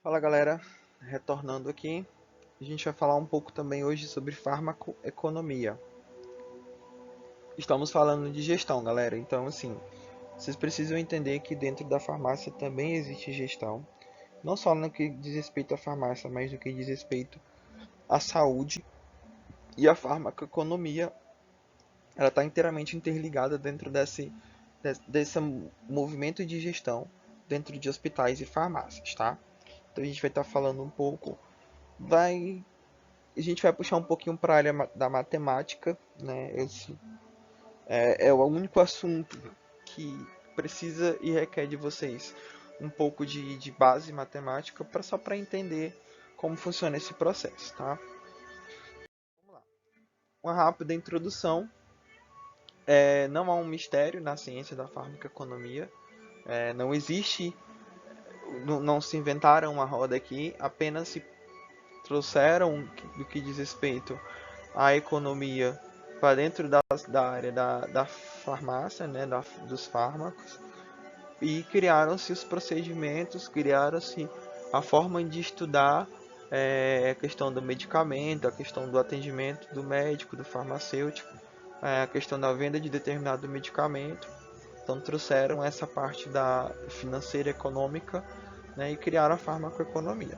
Fala galera, retornando aqui, a gente vai falar um pouco também hoje sobre farmacoeconomia. Estamos falando de gestão, galera, então assim, vocês precisam entender que dentro da farmácia também existe gestão, não só no que diz respeito à farmácia, mas no que diz respeito à saúde e a farmacoeconomia, ela está inteiramente interligada dentro desse movimento de gestão dentro de hospitais e farmácias, tá? Então a gente vai estar falando um pouco, vai a gente vai puxar um pouquinho para a área da matemática, né? Esse é o único assunto que precisa e requer de vocês um pouco de base matemática só para entender como funciona esse processo, tá? Vamos lá. Uma rápida introdução. Não há um mistério na ciência da farmacoeconomia. Não existe, não se inventaram uma roda aqui, apenas se trouxeram do que diz respeito à economia para dentro da área da farmácia, né, dos fármacos, e criaram-se os procedimentos, criaram-se a forma de estudar a questão do medicamento, a questão do atendimento do médico, do farmacêutico, a questão da venda de determinado medicamento. Então trouxeram essa parte da financeira econômica, né, e criaram a farmacoeconomia.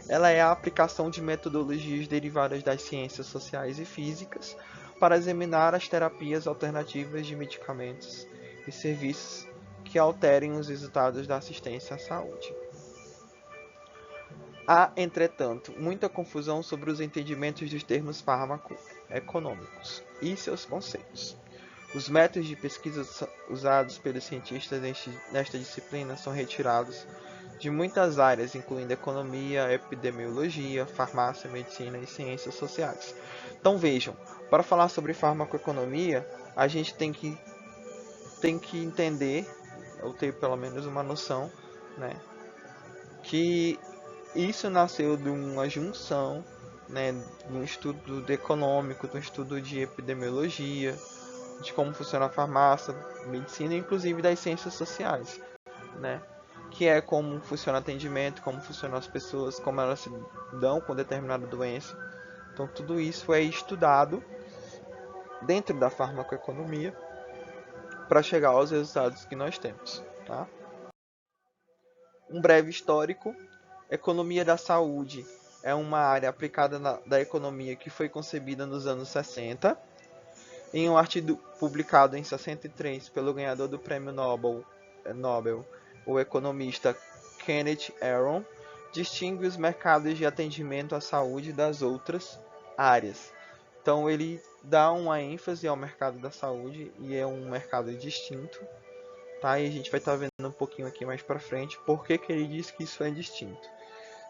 Ela é a aplicação de metodologias derivadas das ciências sociais e físicas para examinar as terapias alternativas de medicamentos e serviços que alterem os resultados da assistência à saúde. Há, entretanto, muita confusão sobre os entendimentos dos termos fármaco-econômicos e seus conceitos. Os métodos de pesquisa usados pelos cientistas nesta disciplina são retirados de muitas áreas, incluindo economia, epidemiologia, farmácia, medicina e ciências sociais. Então vejam, para falar sobre farmacoeconomia, a gente tem que entender, ou ter pelo menos uma noção, né, que isso nasceu de uma junção, né, de um estudo econômico, de um estudo de epidemiologia, de como funciona a farmácia, medicina, inclusive das ciências sociais, né? Que é como funciona o atendimento, como funcionam as pessoas, como elas se dão com determinada doença. Então tudo isso é estudado dentro da farmacoeconomia para chegar aos resultados que nós temos, tá? Um breve histórico. Economia da saúde é uma área aplicada da economia que foi concebida nos anos 60. Em um artigo publicado em 63 pelo ganhador do Prêmio Nobel, o economista Kenneth Arrow, distingue os mercados de atendimento à saúde das outras áreas. Então ele dá uma ênfase ao mercado da saúde e é um mercado distinto, tá? E a gente vai estar vendo um pouquinho aqui mais para frente por que ele diz que isso é distinto.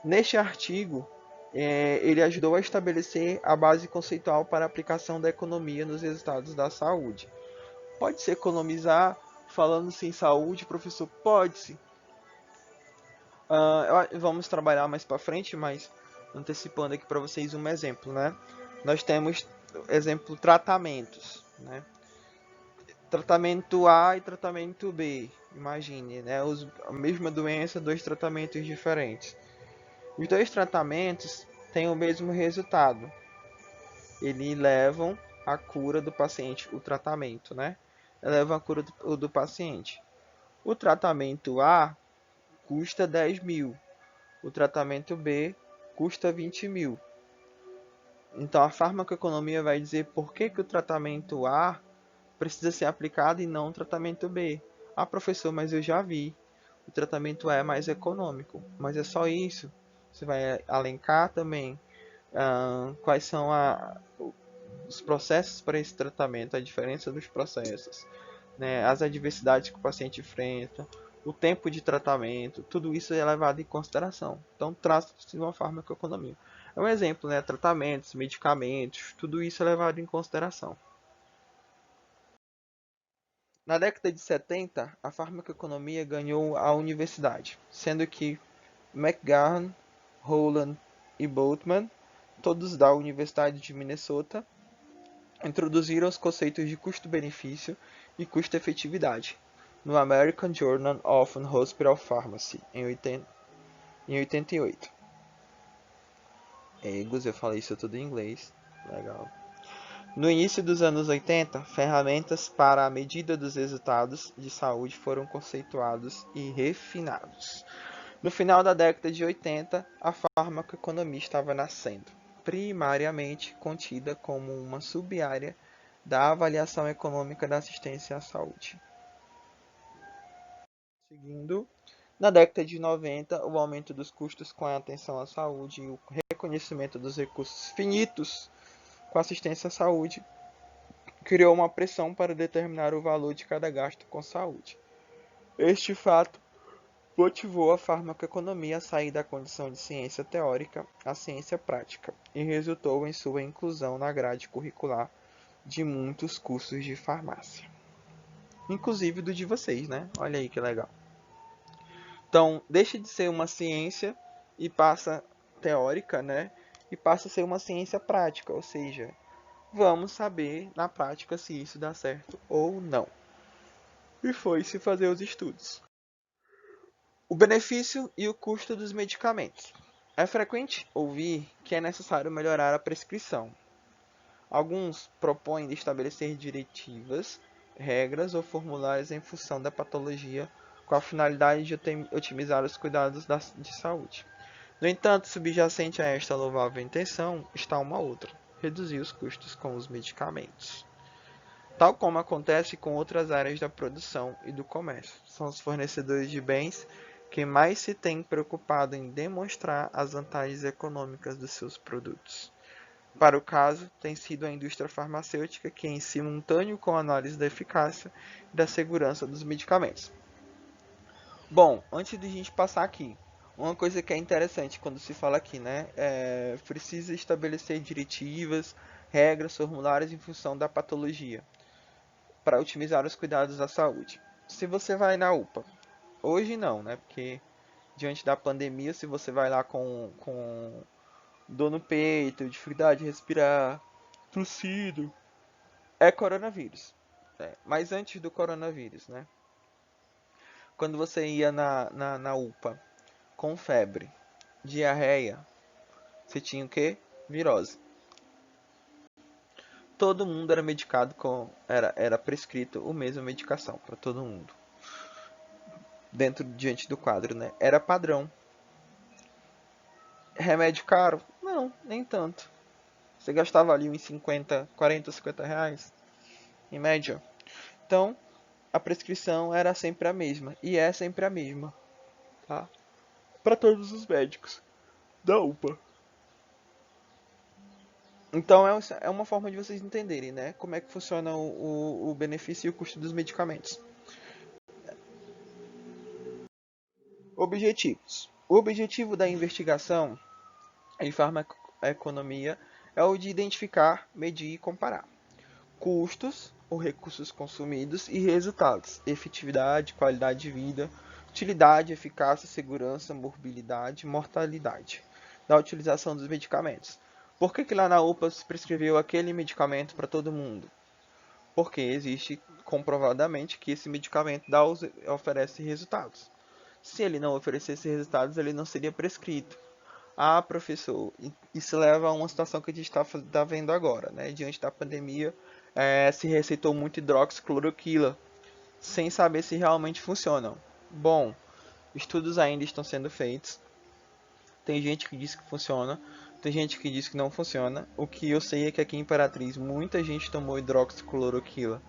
Neste artigo, ele ajudou a estabelecer a base conceitual para a aplicação da economia nos resultados da saúde. Pode-se economizar falando-se em saúde, professor? Pode-se. Vamos trabalhar mais para frente, mas antecipando aqui para vocês um exemplo, né? Nós temos, exemplo, tratamentos, né? Tratamento A e tratamento B. Imagine, né? A mesma doença, dois tratamentos diferentes. Os dois tratamentos têm o mesmo resultado. Eles levam a cura do paciente, o tratamento, né? Levam a cura do paciente. O tratamento A custa 10 mil. O tratamento B custa 20 mil. Então a farmacoeconomia vai dizer por que o tratamento A precisa ser aplicado e não o tratamento B. Ah, professor, mas eu já vi. O tratamento A é mais econômico. Mas é só isso? Você vai alencar também quais são os processos para esse tratamento, a diferença dos processos, né, as adversidades que o paciente enfrenta, o tempo de tratamento, tudo isso é levado em consideração. Então, trata-se de uma farmacoeconomia. É um exemplo, né, tratamentos, medicamentos, tudo isso é levado em consideração. Na década de 70, a farmacoeconomia ganhou a universidade, sendo que McGahn, Rowland e Boltzmann, todos da Universidade de Minnesota, introduziram os conceitos de custo-benefício e custo-efetividade no American Journal of Hospital Pharmacy em em 88. Egos, eu falei isso tudo em inglês. Legal. No início dos anos 80, ferramentas para a medida dos resultados de saúde foram conceituados e refinados. No final da década de 80, a farmacoeconomia estava nascendo, primariamente contida como uma sub-área da avaliação econômica da assistência à saúde. Seguindo, na década de 90, o aumento dos custos com a atenção à saúde e o reconhecimento dos recursos finitos com a assistência à saúde criou uma pressão para determinar o valor de cada gasto com saúde. Este fato motivou a farmacoeconomia a sair da condição de ciência teórica à ciência prática e resultou em sua inclusão na grade curricular de muitos cursos de farmácia. Inclusive do de vocês, né? Olha aí que legal. Então, deixa de ser uma ciência e passa teórica, né? E passa a ser uma ciência prática, ou seja, vamos saber na prática se isso dá certo ou não. E foi-se fazer os estudos. O benefício e o custo dos medicamentos. É frequente ouvir que é necessário melhorar a prescrição. Alguns propõem estabelecer diretivas, regras ou formulários em função da patologia com a finalidade de otimizar os cuidados de saúde. No entanto, subjacente a esta louvável intenção está uma outra: reduzir os custos com os medicamentos. Tal como acontece com outras áreas da produção e do comércio, são os fornecedores de bens que mais se têm preocupado em demonstrar as vantagens econômicas dos seus produtos. Para o caso, tem sido a indústria farmacêutica que, em simultâneo com a análise da eficácia e da segurança dos medicamentos. Bom, antes de a gente passar aqui, uma coisa que é interessante quando se fala aqui, né? Precisa estabelecer diretivas, regras, formulários em função da patologia, para otimizar os cuidados da saúde. Se você vai na UPA, hoje não, né? Porque diante da pandemia, se você vai lá com dor no peito, dificuldade de respirar, tossido, é coronavírus. Mas antes do coronavírus, né? Quando você ia na UPA com febre, diarreia, você tinha o quê? Virose. Todo mundo era medicado era prescrito a mesma medicação para todo mundo. Diante do quadro, né? Era padrão. Remédio caro? Não, nem tanto. Você gastava ali uns 50, 40, 50 reais, em média. Então, a prescrição era sempre a mesma. E é sempre a mesma, tá? Para todos os médicos da UPA. Então, é uma forma de vocês entenderem, né? Como é que funciona o benefício e o custo dos medicamentos. Objetivos. O objetivo da investigação em farmacoeconomia é o de identificar, medir e comparar custos ou recursos consumidos e resultados, efetividade, qualidade de vida, utilidade, eficácia, segurança, morbilidade, mortalidade da utilização dos medicamentos. Por que lá na UPA se prescreveu aquele medicamento para todo mundo? Porque existe comprovadamente que esse medicamento oferece resultados. Se ele não oferecesse resultados, ele não seria prescrito. Ah, professor, isso leva a uma situação que a gente está vendo agora, né? Diante da pandemia, se receitou muito hidroxicloroquina, sem saber se realmente funcionam. Bom, estudos ainda estão sendo feitos. Tem gente que diz que funciona, tem gente que diz que não funciona. O que eu sei é que aqui em Imperatriz muita gente tomou hidroxicloroquina,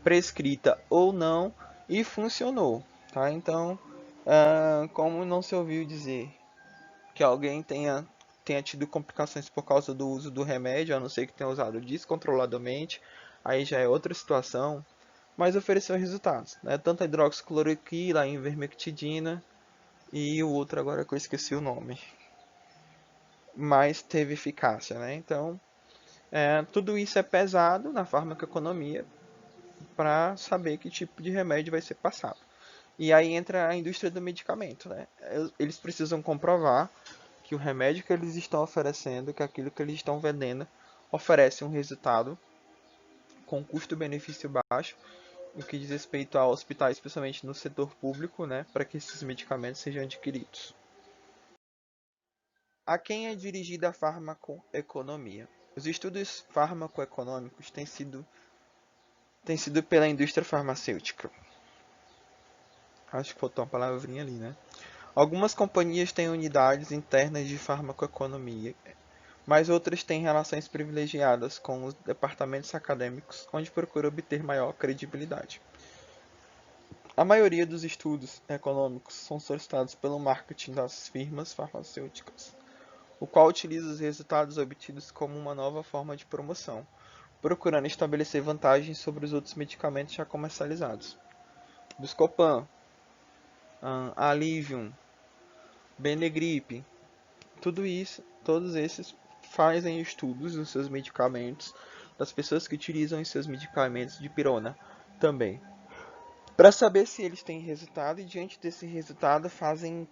prescrita ou não, e funcionou, tá? Então, como não se ouviu dizer que alguém tenha tido complicações por causa do uso do remédio, a não ser que tenha usado descontroladamente, aí já é outra situação, mas ofereceu resultados, né? Tanto a hidroxicloroquina, a ivermectidina e o outro agora que eu esqueci o nome, mas teve eficácia, né? Então, tudo isso é pesado na farmacoeconomia para saber que tipo de remédio vai ser passado. E aí entra a indústria do medicamento, né? Eles precisam comprovar que o remédio que eles estão oferecendo, que aquilo que eles estão vendendo, oferece um resultado com custo-benefício baixo, no que diz respeito a hospitais, especialmente no setor público, né, para que esses medicamentos sejam adquiridos. A quem é dirigida a farmacoeconomia? Os estudos farmacoeconômicos têm sido pela indústria farmacêutica. Acho que faltou uma palavrinha ali, né? Algumas companhias têm unidades internas de farmacoeconomia, mas outras têm relações privilegiadas com os departamentos acadêmicos, onde procuram obter maior credibilidade. A maioria dos estudos econômicos são solicitados pelo marketing das firmas farmacêuticas, o qual utiliza os resultados obtidos como uma nova forma de promoção, procurando estabelecer vantagens sobre os outros medicamentos já comercializados. Buscopan, Alivium, Benegripe, todos esses fazem estudos dos seus medicamentos, das pessoas que utilizam os seus medicamentos de pirona também, para saber se eles têm resultado e diante desse resultado fazem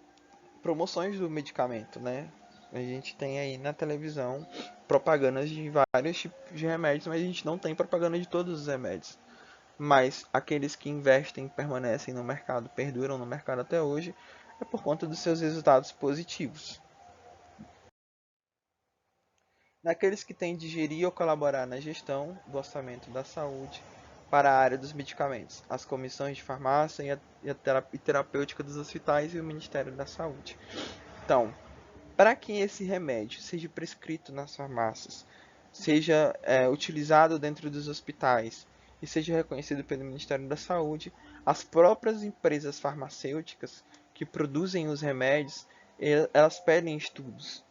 promoções do medicamento, né? A gente tem aí na televisão propagandas de vários tipos de remédios, mas a gente não tem propaganda de todos os remédios. Mas aqueles que investem e permanecem no mercado, perduram no mercado até hoje, é por conta dos seus resultados positivos. Naqueles que têm de gerir ou colaborar na gestão do orçamento da saúde para a área dos medicamentos, as comissões de farmácia e terapêutica dos hospitais e o Ministério da Saúde. Então, para que esse remédio seja prescrito nas farmácias, seja utilizado dentro dos hospitais e seja reconhecido pelo Ministério da Saúde, as próprias empresas farmacêuticas que produzem os remédios, elas pedem estudos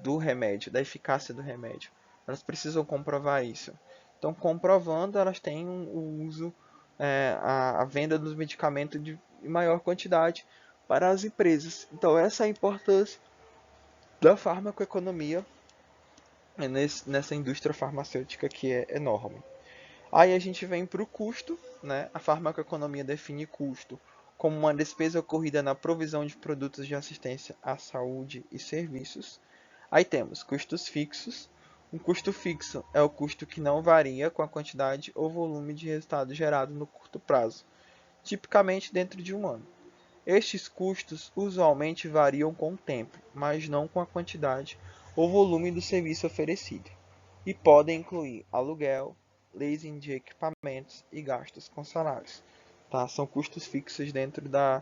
do remédio, da eficácia do remédio. Elas precisam comprovar isso. Então, comprovando, elas têm o uso, a venda dos medicamentos de maior quantidade para as empresas. Então, essa é a importância da farmacoeconomia nessa indústria farmacêutica que é enorme. Aí a gente vem para o custo, né? A farmacoeconomia define custo como uma despesa ocorrida na provisão de produtos de assistência à saúde e serviços. Aí temos custos fixos. Um custo fixo é o custo que não varia com a quantidade ou volume de resultado gerado no curto prazo, tipicamente dentro de um ano. Estes custos usualmente variam com o tempo, mas não com a quantidade ou volume do serviço oferecido, e podem incluir aluguel, leasing de equipamentos e gastos com salários. Tá? São custos fixos dentro da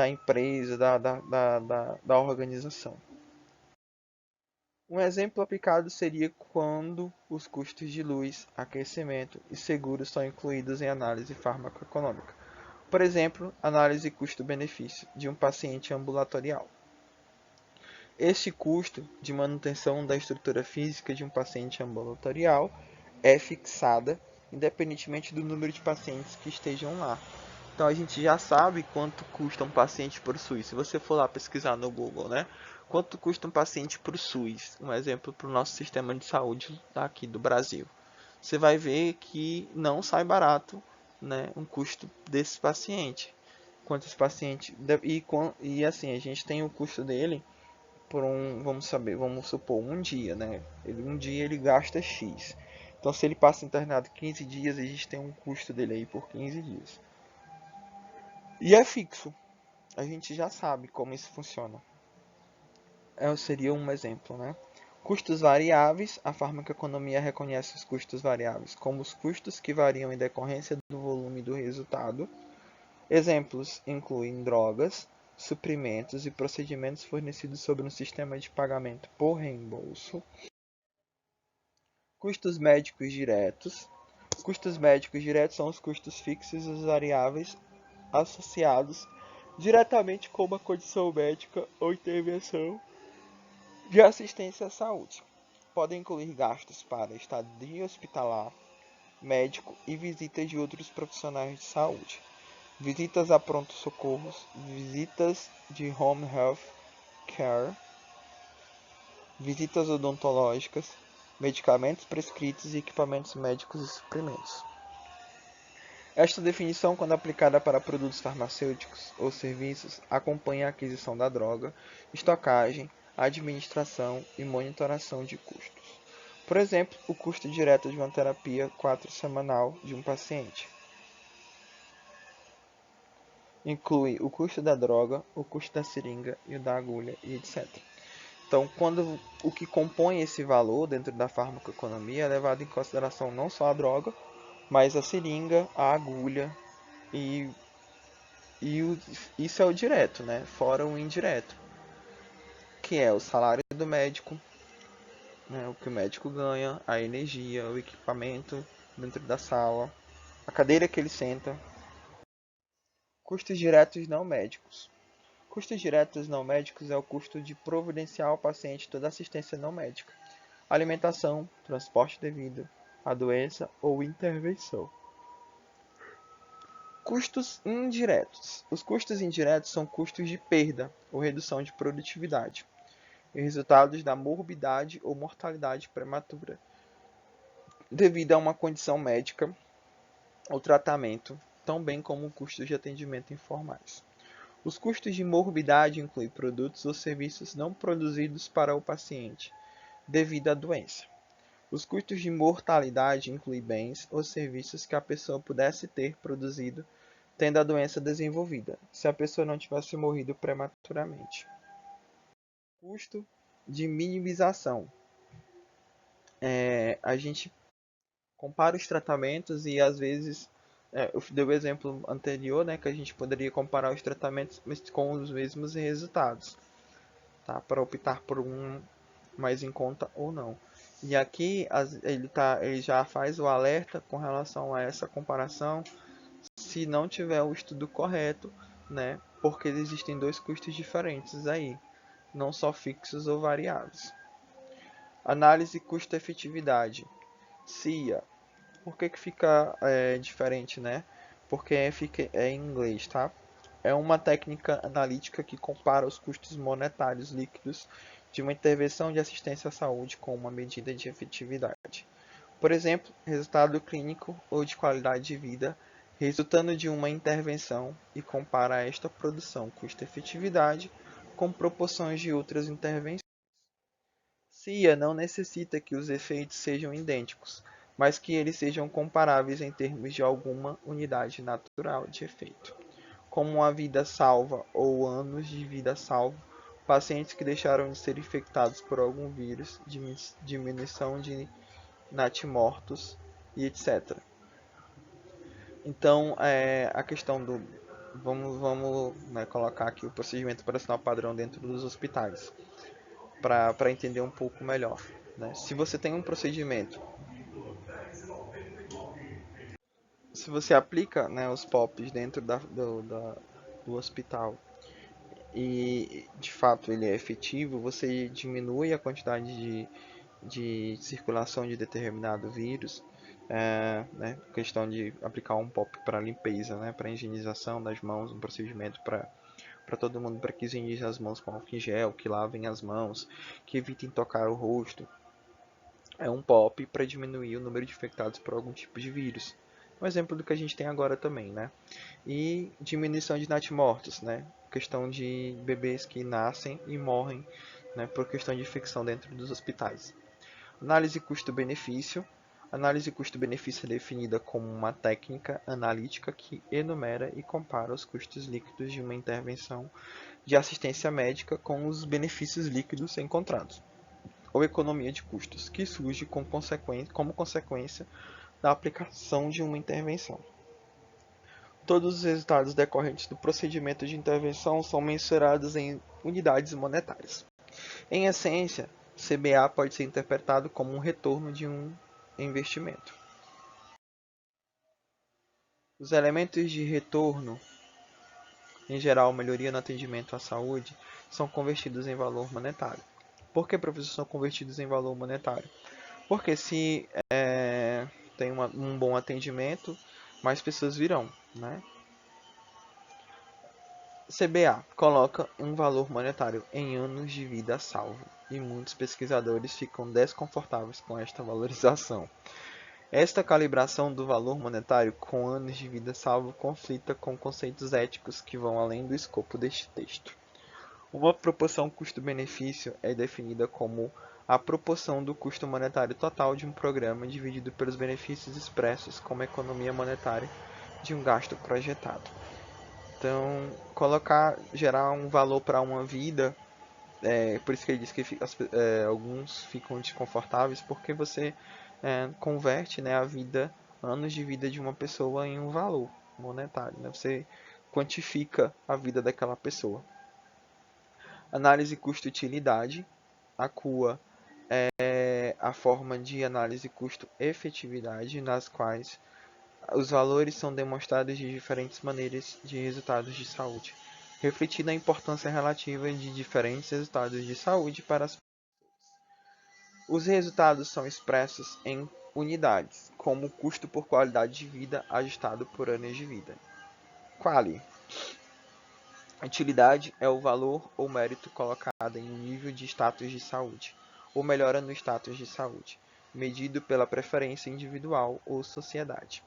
empresa, da organização. Um exemplo aplicado seria quando os custos de luz, aquecimento e seguros são incluídos em análise farmacoeconômica. Por exemplo, análise custo-benefício de um paciente ambulatorial. Este custo de manutenção da estrutura física de um paciente ambulatorial é fixada independentemente do número de pacientes que estejam lá. Então a gente já sabe quanto custa um paciente por SUS. Se você for lá pesquisar no Google, né? Quanto custa um paciente por SUS? Um exemplo para o nosso sistema de saúde aqui do Brasil. Você vai ver que não sai barato, né, um custo desse paciente. Quantos pacientes e assim a gente tem o custo dele por vamos supor um dia, né? Um dia ele gasta X. Então se ele passa internado 15 dias, a gente tem um custo dele aí por 15 dias. E é fixo. A gente já sabe como isso funciona. Seria um exemplo, né? Custos variáveis. A farmacoeconomia reconhece os custos variáveis como os custos que variam em decorrência do volume do resultado. Exemplos incluem drogas, suprimentos e procedimentos fornecidos sobre um sistema de pagamento por reembolso. Custos médicos diretos. Custos médicos diretos são os custos fixos e os variáveis associados diretamente com uma condição médica ou intervenção de assistência à saúde. Podem incluir gastos para estadia hospitalar, médico e visitas de outros profissionais de saúde, visitas a pronto-socorros, visitas de home health care, visitas odontológicas, medicamentos prescritos e equipamentos médicos e suprimentos. Esta definição, quando aplicada para produtos farmacêuticos ou serviços, acompanha a aquisição da droga, estocagem, administração e monitoração de custos. Por exemplo, o custo direto de uma terapia 4 semanal de um paciente. Inclui o custo da droga, o custo da seringa e o da agulha e etc. Então, quando o que compõe esse valor dentro da farmacoeconomia é levado em consideração não só a droga, mas a seringa, a agulha e, isso é o direto, né? Fora o indireto, que é o salário do médico, né? O que o médico ganha, a energia, o equipamento dentro da sala, a cadeira que ele senta. Custos diretos não médicos. Custos diretos não médicos é o custo de providenciar ao paciente toda assistência não médica, alimentação, transporte devido à doença ou intervenção. Custos indiretos. Os custos indiretos são custos de perda ou redução de produtividade, resultados da morbidade ou mortalidade prematura, devido a uma condição médica ou tratamento, tão bem como custos de atendimento informais. Os custos de morbidade incluem produtos ou serviços não produzidos para o paciente, devido à doença. Os custos de mortalidade incluem bens ou serviços que a pessoa pudesse ter produzido tendo a doença desenvolvida, se a pessoa não tivesse morrido prematuramente. Custo de minimização. A gente compara os tratamentos e às vezes, eu dei o exemplo anterior, né, que a gente poderia comparar os tratamentos mas com os mesmos resultados, tá, para optar por um mais em conta ou não. E aqui ele já faz o alerta com relação a essa comparação, se não tiver o estudo correto, né, porque existem dois custos diferentes aí, não só fixos ou variáveis. Análise custo-efetividade. CIA. Por que fica diferente, né? Porque é em inglês, tá? É uma técnica analítica que compara os custos monetários líquidos de uma intervenção de assistência à saúde com uma medida de efetividade. Por exemplo, resultado clínico ou de qualidade de vida resultando de uma intervenção e compara esta produção custo-efetividade com proporções de outras intervenções. CIA não necessita que os efeitos sejam idênticos, mas que eles sejam comparáveis em termos de alguma unidade natural de efeito, como a vida salva ou anos de vida salvo, pacientes que deixaram de ser infectados por algum vírus, diminuição de natimortos e etc. Então, a questão do vamos né, colocar aqui o procedimento operacional padrão dentro dos hospitais, para entender um pouco melhor. Né? Se você tem um procedimento, se você aplica, né, os POPs dentro do hospital e de fato ele é efetivo, você diminui a quantidade de circulação de determinado vírus, né, questão de aplicar um POP para limpeza, né, para higienização das mãos, um procedimento para todo mundo, para que higienize as mãos com álcool em gel, que lavem as mãos, que evitem tocar o rosto. É um POP para diminuir o número de infectados por algum tipo de vírus. Um exemplo do que a gente tem agora também, né? E diminuição de natimortos, né? Questão de bebês que nascem e morrem, né, por questão de infecção dentro dos hospitais. Análise custo-benefício. Análise custo-benefício é definida como uma técnica analítica que enumera e compara os custos líquidos de uma intervenção de assistência médica com os benefícios líquidos encontrados, ou economia de custos, que surge como consequência da aplicação de uma intervenção. Todos os resultados decorrentes do procedimento de intervenção são mensurados em unidades monetárias. Em essência, CBA pode ser interpretado como um retorno de um investimento. Os elementos de retorno, em geral, melhoria no atendimento à saúde, são convertidos em valor monetário. Por que, professor, são convertidos em valor monetário? Porque se tem um bom atendimento, mais pessoas virão, né? CBA coloca um valor monetário em anos de vida salvo, e muitos pesquisadores ficam desconfortáveis com esta valorização. Esta calibração do valor monetário com anos de vida salvo conflita com conceitos éticos que vão além do escopo deste texto. Uma proporção custo-benefício é definida como a proporção do custo monetário total de um programa dividido pelos benefícios expressos como economia monetária de um gasto projetado. Então, gerar um valor para uma vida, por isso que ele diz que alguns ficam desconfortáveis, porque você converte, né, a vida, anos de vida de uma pessoa em um valor monetário, né? Você quantifica a vida daquela pessoa. Análise custo-utilidade, a CUA é a forma de análise custo-efetividade, nas quais os valores são demonstrados de diferentes maneiras de resultados de saúde, refletindo a importância relativa de diferentes resultados de saúde para as. Os resultados são expressos em unidades, como custo por qualidade de vida ajustado por anos de vida. Quali. Utilidade é o valor ou mérito colocado em um nível de status de saúde, ou melhora no status de saúde, medido pela preferência individual ou sociedade.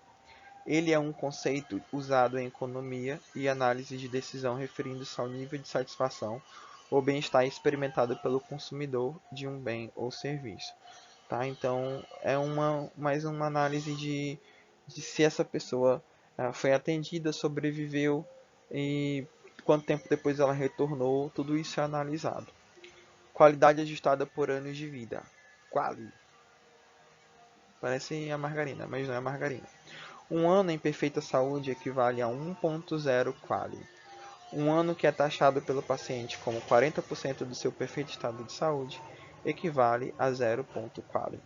Ele é um conceito usado em economia e análise de decisão referindo-se ao nível de satisfação ou bem-estar experimentado pelo consumidor de um bem ou serviço. Tá? Então, é mais uma análise de se essa pessoa foi atendida, sobreviveu e quanto tempo depois ela retornou, tudo isso é analisado. Qualidade ajustada por anos de vida. Quali. Parece a margarina, mas não é margarina. Um ano em perfeita saúde equivale a 1.0 quali. Um ano que é taxado pelo paciente como 40% do seu perfeito estado de saúde equivale a 0.quali.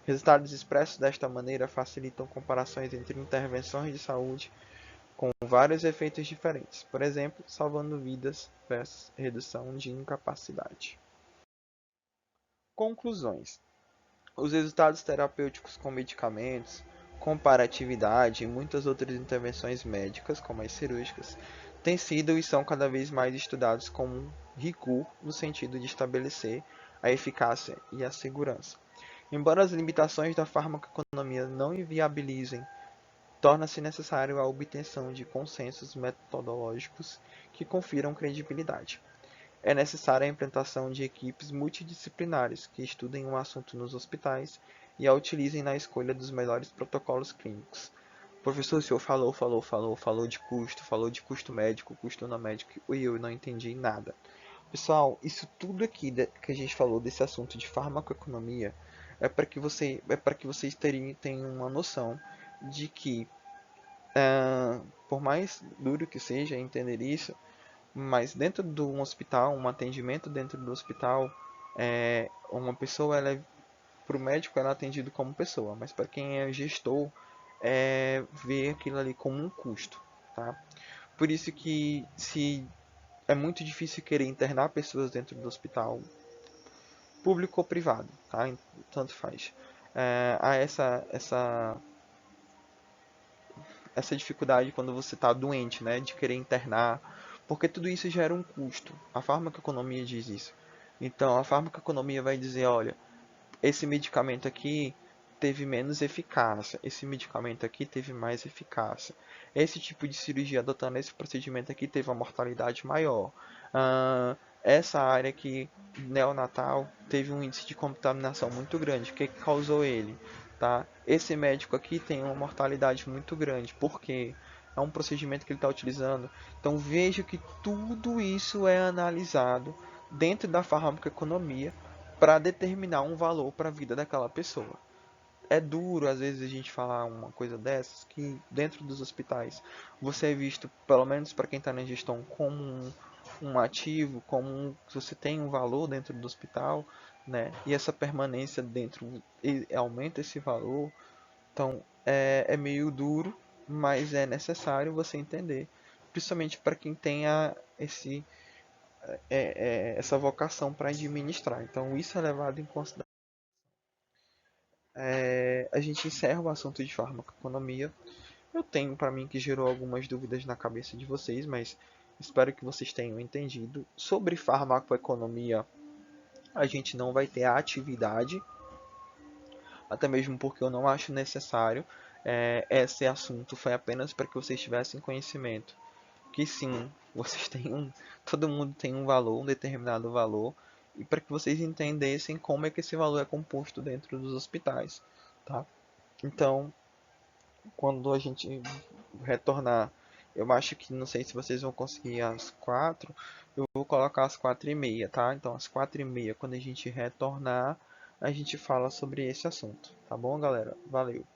Resultados expressos desta maneira facilitam comparações entre intervenções de saúde com vários efeitos diferentes, por exemplo, salvando vidas versus redução de incapacidade. Conclusões. Os resultados terapêuticos com medicamentos, comparatividade e muitas outras intervenções médicas, como as cirúrgicas, têm sido e são cada vez mais estudados com um rigor no sentido de estabelecer a eficácia e a segurança. Embora as limitações da farmacoeconomia não inviabilizem, torna-se necessário a obtenção de consensos metodológicos que confiram credibilidade. É necessária a implantação de equipes multidisciplinares que estudem um assunto nos hospitais e a utilizem na escolha dos melhores protocolos clínicos. Professor, o senhor falou de custo médico, custo não médico, e eu não entendi nada. Pessoal, isso tudo aqui que a gente falou desse assunto de farmacoeconomia é para que vocês tenham uma noção de que, por mais duro que seja entender isso, mas dentro de um hospital, um atendimento dentro do hospital, uma pessoa, para o médico ela é atendido como pessoa, mas para quem é gestor, vê aquilo ali como um custo, tá? Por isso que se é muito difícil querer internar pessoas dentro do hospital, público ou privado, tá? Tanto faz. Há essa dificuldade quando você está doente, né, de querer internar, porque tudo isso gera um custo. A farmacoeconomia diz isso. Então, a farmacoeconomia vai dizer, olha, esse medicamento aqui teve menos eficácia, esse medicamento aqui teve mais eficácia. Esse tipo de cirurgia adotando esse procedimento aqui teve uma mortalidade maior. Essa área aqui, neonatal, teve um índice de contaminação muito grande. O que causou ele? Tá? Esse médico aqui tem uma mortalidade muito grande. Por quê? É um procedimento que ele está utilizando. Então veja que tudo isso é analisado dentro da farmacoeconomia para determinar um valor para a vida daquela pessoa. É duro às vezes a gente falar uma coisa dessas, que dentro dos hospitais você é visto, pelo menos para quem está na gestão, como um ativo, você tem um valor dentro do hospital, né? E essa permanência dentro aumenta esse valor. Então é meio duro, mas é necessário você entender, principalmente para quem tenha essa vocação para administrar. Então isso é levado em consideração. A gente encerra o assunto de farmacoeconomia. Eu tenho para mim que gerou algumas dúvidas na cabeça de vocês, mas espero que vocês tenham entendido. Sobre farmacoeconomia, a gente não vai ter a atividade, até mesmo porque eu não acho necessário. Esse assunto foi apenas para que vocês tivessem conhecimento. Que sim, vocês têm todo mundo tem um valor, um determinado valor, e para que vocês entendessem como é que esse valor é composto dentro dos hospitais, tá? Então, quando a gente retornar Eu acho que, não sei se vocês vão conseguir às 4, eu vou colocar às 4h30, tá? Então, às 4h30, quando a gente retornar, a gente fala sobre esse assunto, tá bom, galera? Valeu!